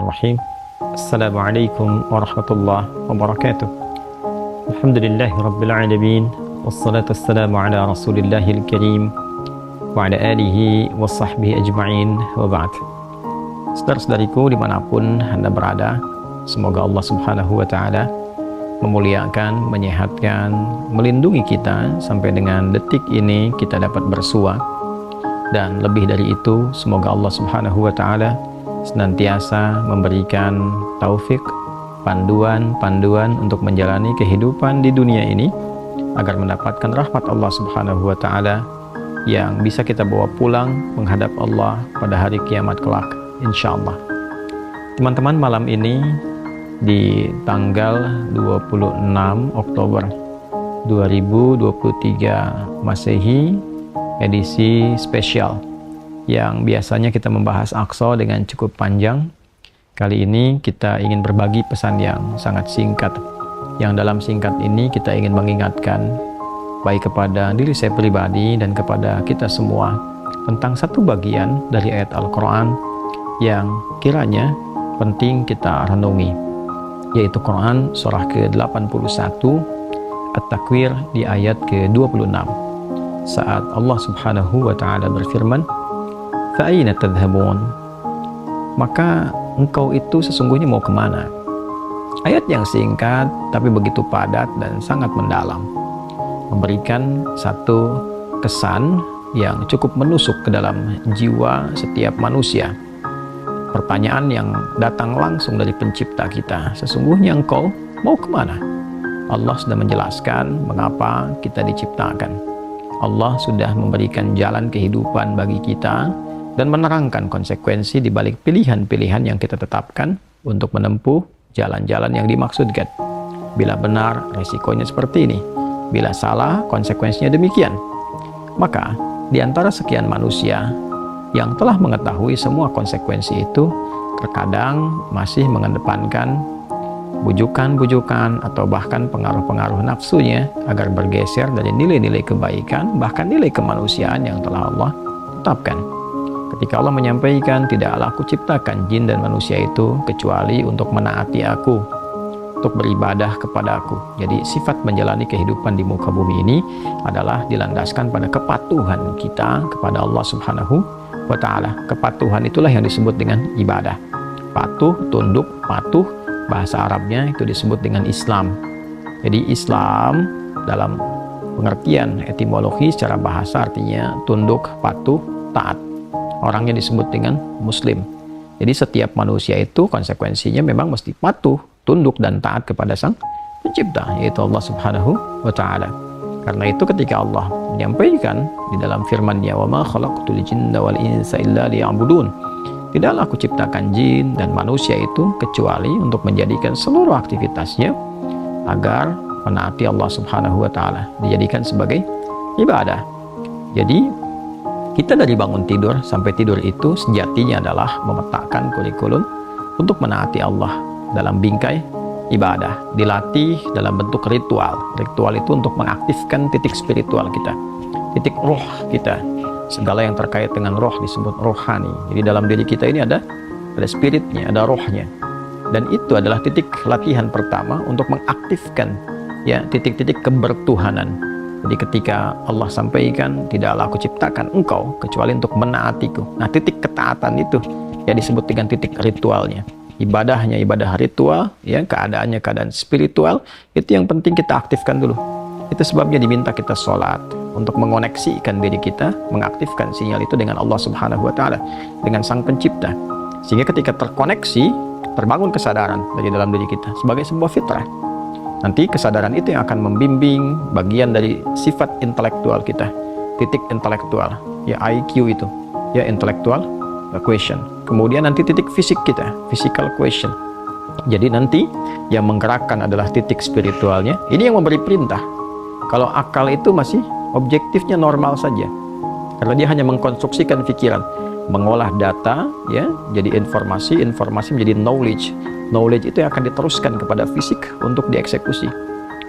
Bismillahirrahmanirrahim. Assalamualaikum warahmatullahi wabarakatuh. Alhamdulillahi rabbil alamin. Wassalatu wassalamu ala rasulillahil karim wa ala alihi wa sahbihi ajma'in wa ba'd. Saudara-saudariku dimanapun Anda berada, semoga Allah subhanahu wa ta'ala memuliakan, menyehatkan, melindungi kita sampai dengan detik ini kita dapat bersua. Dan lebih dari itu, semoga Allah subhanahu wa ta'ala senantiasa memberikan taufik, panduan untuk menjalani kehidupan di dunia ini agar mendapatkan rahmat Allah subhanahu wa ta'ala yang bisa kita bawa pulang menghadap Allah pada hari kiamat kelak, insyaallah. Teman-teman, malam ini di tanggal 26 Oktober 2023 Masehi, edisi spesial yang biasanya kita membahas Aqsa dengan cukup panjang. Kali ini kita ingin berbagi pesan yang sangat singkat, yang dalam singkat ini kita ingin mengingatkan baik kepada diri saya pribadi dan kepada kita semua tentang satu bagian dari ayat Al-Quran yang kiranya penting kita renungi, yaitu Quran surah ke-81 At-Takwir di ayat ke-26, saat Allah subhanahu wa ta'ala berfirman, "Fa'aina tadhhabun?" Maka engkau itu sesungguhnya mau kemana? Ayat yang singkat tapi begitu padat dan sangat mendalam, memberikan satu kesan yang cukup menusuk ke dalam jiwa setiap manusia. Pertanyaan yang datang langsung dari pencipta kita, sesungguhnya engkau mau kemana? Allah sudah menjelaskan mengapa kita diciptakan. Allah sudah memberikan jalan kehidupan bagi kita dan menerangkan konsekuensi di balik pilihan-pilihan yang kita tetapkan untuk menempuh jalan-jalan yang dimaksudkan. Bila benar, resikonya seperti ini. Bila salah, konsekuensinya demikian. Maka, di antara sekian manusia yang telah mengetahui semua konsekuensi itu, terkadang masih mengedepankan bujukan-bujukan atau bahkan pengaruh-pengaruh nafsunya agar bergeser dari nilai-nilai kebaikan, bahkan nilai kemanusiaan yang telah Allah tetapkan. Ketika Allah menyampaikan, "Tidaklah aku ciptakan jin dan manusia itu kecuali untuk menaati aku, untuk beribadah kepada aku." Jadi sifat menjalani kehidupan di muka bumi ini adalah dilandaskan pada kepatuhan kita kepada Allah subhanahu wa ta'ala. Kepatuhan itulah yang disebut dengan ibadah. Patuh, tunduk, patuh, bahasa Arabnya itu disebut dengan Islam. Jadi Islam dalam pengertian etimologi secara bahasa artinya tunduk, patuh, taat. Orangnya disebut dengan Muslim. Jadi setiap manusia itu konsekuensinya memang mesti patuh, tunduk dan taat kepada Sang Pencipta, yaitu Allah subhanahu wa ta'ala. Karena itu ketika Allah menyampaikan di dalam firman-Nya, "Wa ma khalaqtul jinna wal insa illa liya'budun." Tidaklah aku ciptakan jin dan manusia itu kecuali untuk menjadikan seluruh aktivitasnya agar menaati Allah subhanahu wa ta'ala, dijadikan sebagai ibadah. Jadi kita dari bangun tidur sampai tidur itu sejatinya adalah memetakan kurikulum untuk menaati Allah dalam bingkai ibadah, dilatih dalam bentuk ritual. Ritual itu untuk mengaktifkan titik spiritual kita, titik roh kita. Segala yang terkait dengan roh disebut rohani. Jadi dalam diri kita ini ada spiritnya, ada rohnya. Dan itu adalah titik latihan pertama untuk mengaktifkan ya titik-titik kebertuhanan. Jadi ketika Allah sampaikan, "Tidaklah aku ciptakan engkau kecuali untuk menaatiku." Nah, titik ketaatan itu ya disebut dengan titik ritualnya. Ibadahnya ibadah ritual, ya keadaannya keadaan spiritual, itu yang penting kita aktifkan dulu. Itu sebabnya diminta kita sholat untuk mengoneksikan diri kita, mengaktifkan sinyal itu dengan Allah subhanahu wa ta'ala, dengan Sang Pencipta. Sehingga ketika terkoneksi, terbangun kesadaran dari dalam diri kita sebagai sebuah fitrah. Nanti kesadaran itu yang akan membimbing bagian dari sifat intelektual kita, titik intelektual, ya IQ itu, ya intellectual question. Kemudian nanti titik fisik kita, physical question. Jadi nanti yang menggerakkan adalah titik spiritualnya. Ini yang memberi perintah. Kalau akal itu masih objektifnya normal saja, karena dia hanya mengkonstruksikan pikiran, mengolah data, ya jadi informasi menjadi knowledge itu yang akan diteruskan kepada fisik untuk dieksekusi.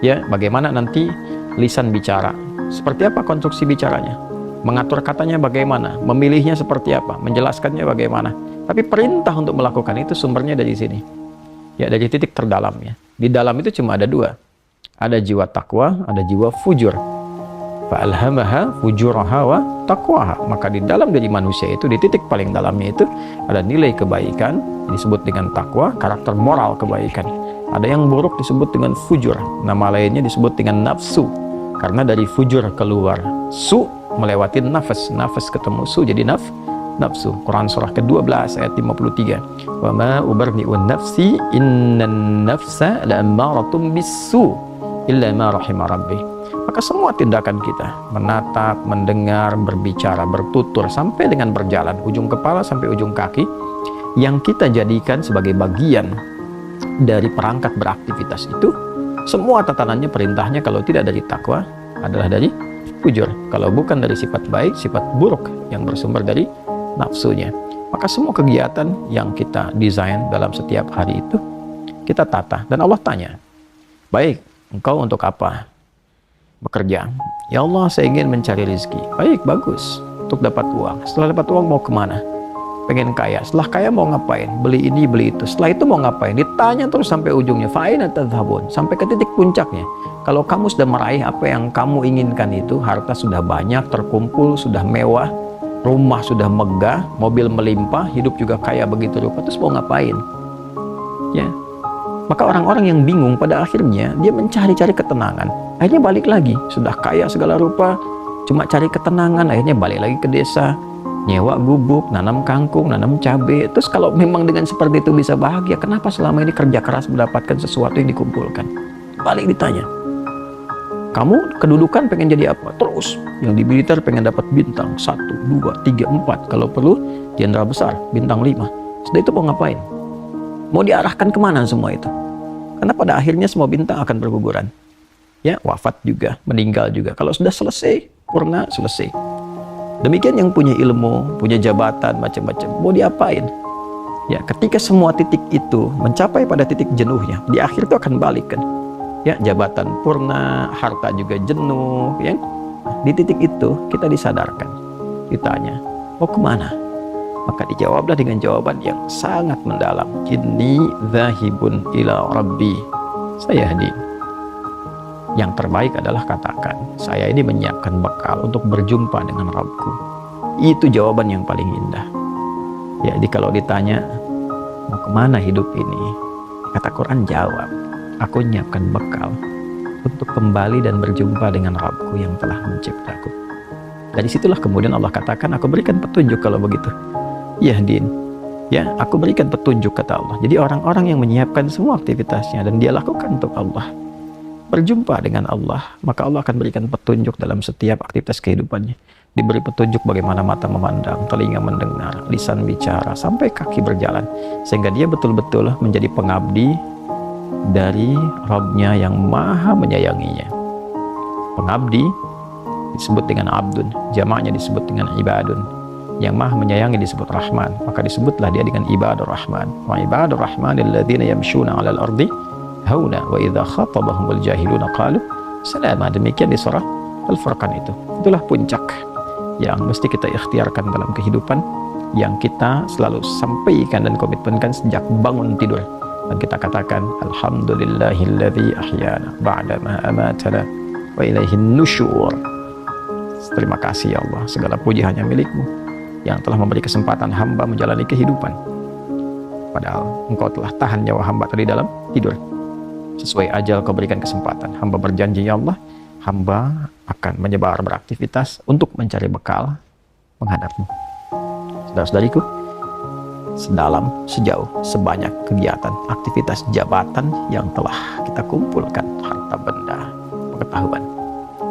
Ya, bagaimana nanti lisan bicara, seperti apa konstruksi bicaranya, mengatur katanya bagaimana, memilihnya seperti apa, menjelaskannya bagaimana. Tapi perintah untuk melakukan itu sumbernya dari sini. Ya, dari titik terdalamnya. Di dalam itu cuma ada dua. Ada jiwa takwa, ada jiwa fujur. Fa'alhamaha fujuraha wa taqwaha. Maka di dalam diri manusia itu, di titik paling dalamnya itu, ada nilai kebaikan, disebut dengan takwa, karakter moral kebaikan. Ada yang buruk disebut dengan fujur. Nama lainnya disebut dengan nafsu. Karena dari fujur keluar su, melewati nafas. Nafas ketemu su, jadi nafsu. Quran surah ke-12 ayat 53. Wa ma ubarni'un nafsi innan nafsa la'ammaratun bisu illa ma rahima rabbi. Maka semua tindakan kita, menatap, mendengar, berbicara, bertutur, sampai dengan berjalan, ujung kepala sampai ujung kaki, yang kita jadikan sebagai bagian dari perangkat beraktivitas itu, semua tatanannya, perintahnya kalau tidak dari takwa adalah dari fujur. Kalau bukan dari sifat baik, sifat buruk yang bersumber dari nafsunya. Maka semua kegiatan yang kita desain dalam setiap hari itu kita tata, dan Allah tanya, baik, engkau untuk apa bekerja? Ya Allah, saya ingin mencari rezeki. Baik, bagus, untuk dapat uang. Setelah dapat uang mau kemana? Pengen kaya. Setelah kaya mau ngapain? Beli ini, beli itu. Setelah itu mau ngapain? Ditanya terus sampai ujungnya. Fa'aina tadhhabun, sampai ke titik puncaknya. Kalau kamu sudah meraih apa yang kamu inginkan itu, harta sudah banyak terkumpul, sudah mewah, rumah sudah megah, mobil melimpah, hidup juga kaya begitu rupa, terus mau ngapain? Ya. Maka orang-orang yang bingung pada akhirnya dia mencari-cari ketenangan. Akhirnya balik lagi, sudah kaya segala rupa, cuma cari ketenangan, akhirnya balik lagi ke desa, nyewa gubuk, nanam kangkung, nanam cabai. Terus kalau memang dengan seperti itu bisa bahagia, kenapa selama ini kerja keras mendapatkan sesuatu yang dikumpulkan? Balik ditanya, kamu kedudukan pengen jadi apa? Terus yang di militer pengen dapat bintang 1, 2, 3, 4, kalau perlu jenderal besar, bintang 5. Setelah itu mau ngapain? Mau diarahkan kemana semua itu? Karena pada akhirnya semua bintang akan berguguran. Ya, wafat juga, meninggal juga. Kalau sudah selesai, purna, selesai. Demikian yang punya ilmu, punya jabatan, macam-macam. Mau diapain? Ya, ketika semua titik itu mencapai pada titik jenuhnya, di akhir itu akan balik kan. Ya, jabatan purna, harta juga jenuh, ya. Di titik itu kita disadarkan, ditanya, mau kemana? Maka dijawablah dengan jawaban yang sangat mendalam. Inni dzahibun ila rabbi sayahdi. Yang terbaik adalah katakan, saya ini menyiapkan bekal untuk berjumpa dengan Rabbku. Itu jawaban yang paling indah. Ya, jadi kalau ditanya, mau kemana hidup ini? Kata Quran jawab, aku menyiapkan bekal untuk kembali dan berjumpa dengan Rabbku yang telah menciptaku. Dari situlah kemudian Allah katakan, aku berikan petunjuk kalau begitu. Yahdin, ya, aku berikan petunjuk, kata Allah. Jadi orang-orang yang menyiapkan semua aktivitasnya dan dia lakukan untuk Allah, berjumpa dengan Allah, maka Allah akan berikan petunjuk dalam setiap aktivitas kehidupannya. Diberi petunjuk bagaimana mata memandang, telinga mendengar, lisan bicara, sampai kaki berjalan, sehingga dia betul-betul menjadi pengabdi dari Rabb-Nya yang maha menyayanginya. Pengabdi disebut dengan abdun, jamaknya disebut dengan ibadun. Yang maha menyayangi disebut Rahman, maka disebutlah dia dengan ibadur Rahman. Wa ibadur Rahman alladzina yamshuna 'alal ardi hauna wa idza khatabahumul jahiluna qalu salama. Demikian di surah Al-Furqan itu. Itulah puncak yang mesti kita ikhtiarkan dalam kehidupan, yang kita selalu sampaikan dan komitmenkan sejak bangun tidur. Dan kita katakan, alhamdulillahilladzi ahyana ba'da ma amatana wa ilaihin nusyur. Terima kasih ya Allah, segala puji hanya milik-Mu yang telah memberi kesempatan hamba menjalani kehidupan. Padahal Engkau telah tahan nyawa hamba tadi dalam tidur. Sesuai ajal Kau berikan kesempatan. Hamba berjanji ya Allah, hamba akan menyebar beraktivitas untuk mencari bekal menghadap-Mu. Saudara-saudariku, sedalam, sejauh, sebanyak kegiatan, aktivitas jabatan yang telah kita kumpulkan, harta benda, pengetahuan,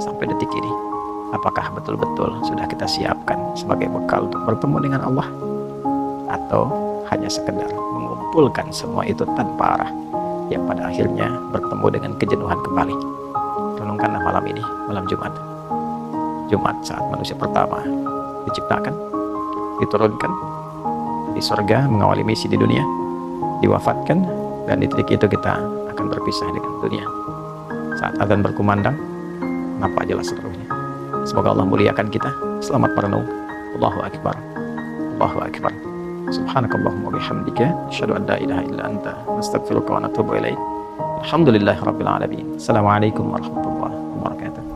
sampai detik ini, apakah betul-betul sudah kita siapkan sebagai bekal untuk bertemu dengan Allah? Atau hanya sekedar mengumpulkan semua itu tanpa arah, yang pada akhirnya bertemu dengan kejenuhan kembali? Renungkanlah malam ini, malam Jumat. Jumat saat manusia pertama diciptakan, diturunkan di surga mengawali misi di dunia, diwafatkan, dan di titik itu kita akan berpisah dengan dunia. Saat adzan berkumandang, nampak jelas seluruhnya. Semoga Allah muliakan kita. Selamat merenung. Allahu Akbar. Allahu Akbar. Subhanakallahumma bihamdika asyhadu an la ilaha illa anta nastaghfiruka wa natubu ilaik. Alhamdulillahirabbil alamin. Assalamualaikum warahmatullahi wabarakatuh.